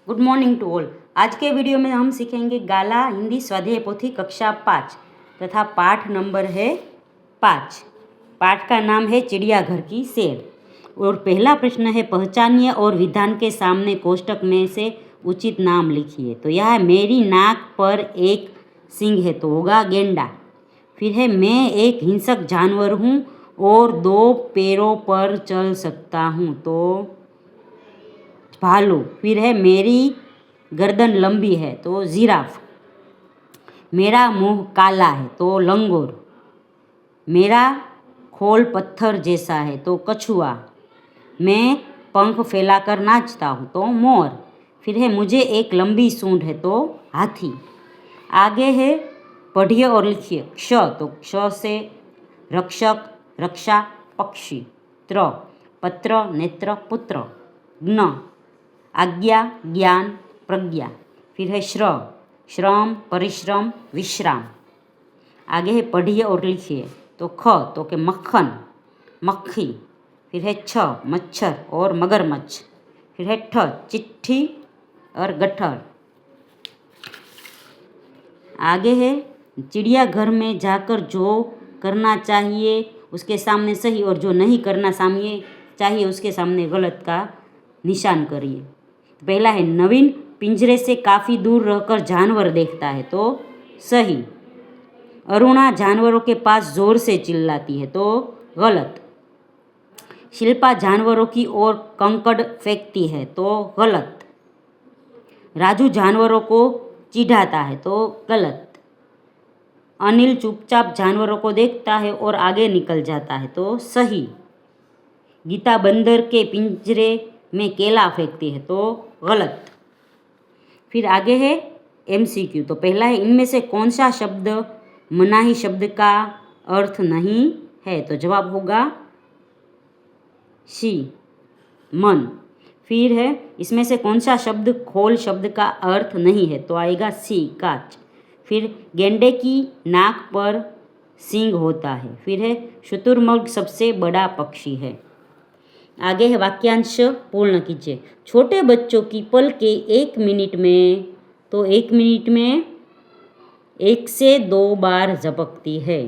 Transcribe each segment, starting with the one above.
Good morning to all. आज के video में हम सीखेंगे गाला हिंदी स्वाध्याय पोथी कक्षा 5 तथा पाठ नंबर है 5। पाठ का नाम है चिड़ियाघर की शेर और पहला प्रश्न है पहचानिए और विधान के सामने कोष्टक में से उचित नाम लिखिए। तो यह है मेरी नाक पर एक सींग है तो होगा गेंडा। फिर है मैं एक हिंसक जानवर हूँ और 2 पैरों पर चल सकता हूँ तो भालू। फिर है मेरी गर्दन लंबी है तो जिराफ। मेरा मुंह काला है तो लंगूर। मेरा खोल पत्थर जैसा है तो कछुआ। मैं पंख फैलाकर नाचता हूँ तो मोर। फिर है मुझे एक लंबी सूंड है तो हाथी। आगे है पढ़िए और लिखिए। क्ष तो क्ष से रक्षक रक्षा पक्षी। त्र पत्र नेत्र पुत्र। ज्ञ आज्ञा ज्ञान प्रज्ञा। फिर है श्र श्रम परिश्रम विश्राम। आगे है पढ़िए और लिखिए। तो ख तो के मक्खन मक्खी। फिर है छ मच्छर और मगरमच्छ। फिर है ठ चिट्ठी और गट्ठर। आगे है चिड़ियाघर में जाकर जो करना चाहिए उसके सामने सही और जो नहीं करना चाहिए उसके सामने गलत का निशान करिए। पहला है नवीन पिंजरे से काफ़ी दूर रहकर जानवर देखता है तो सही। अरुणा जानवरों के पास ज़ोर से चिल्लाती है तो गलत। शिल्पा जानवरों की ओर कंकड़ फेंकती है तो गलत। राजू जानवरों को चिढ़ाता है तो गलत। अनिल चुपचाप जानवरों को देखता है और आगे निकल जाता है तो सही। गीता बंदर के पिंजरे में केला फेंकती है तो गलत। फिर आगे है MCQ। तो पहला है इनमें से कौन सा शब्द मनाही शब्द का अर्थ नहीं है तो जवाब होगा सी मन। फिर है इसमें से कौन सा शब्द खोल शब्द का अर्थ नहीं है तो आएगा सी कांच। फिर गेंडे की नाक पर सींग होता है। फिर है शुतुरमुर्ग सबसे बड़ा पक्षी है। आगे है वाक्यांश पूर्ण कीजिए। छोटे बच्चों की पलकें 1 मिनट में तो 1 मिनट में 1 से 2 बार झपकती है।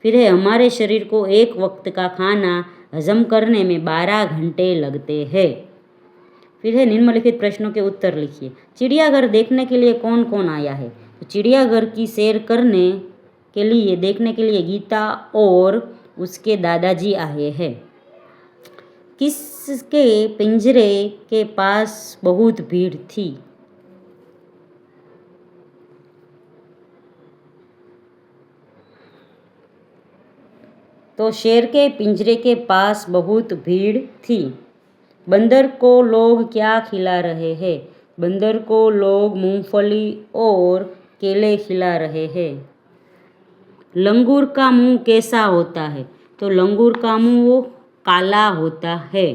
फिर है हमारे शरीर को एक वक्त का खाना हजम करने में 12 घंटे लगते हैं। फिर है निम्नलिखित प्रश्नों के उत्तर लिखिए। चिड़ियाघर देखने के लिए कौन कौन आया है तो चिड़ियाघर की सैर करने के लिए देखने के लिए गीता और उसके दादाजी आए हैं। किसके पिंजरे के पास बहुत भीड़ थी तो शेर के पिंजरे के पास बहुत भीड़ थी। बंदर को लोग क्या खिला रहे हैं बंदर को लोग मूंगफली और केले खिला रहे हैं। लंगूर का मुंह कैसा होता है तो लंगूर का मुंह काला होता है।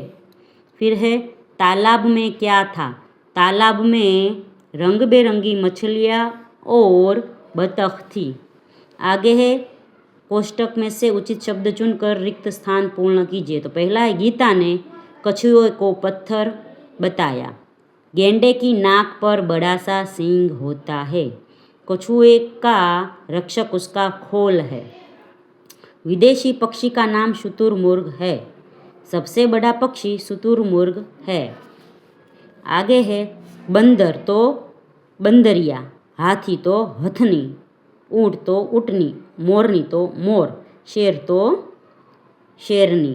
फिर है तालाब में क्या था तालाब में रंग बेरंगी मछलियाँ और बतख थी। आगे है कोष्टक में से उचित शब्द चुनकर रिक्त स्थान पूर्ण कीजिए। तो पहला है गीता ने कछुए को पत्थर बताया। गेंडे की नाक पर बड़ा सा सींग होता है। कछुए का रक्षक उसका खोल है। विदेशी पक्षी का नाम शुतुरमुर्ग है। सबसे बड़ा पक्षी शुतुरमुर्ग है। आगे है बंदर तो बंदरिया हाथी तो हथनी ऊँट तो उटनी मोरनी तो मोर शेर तो शेरनी।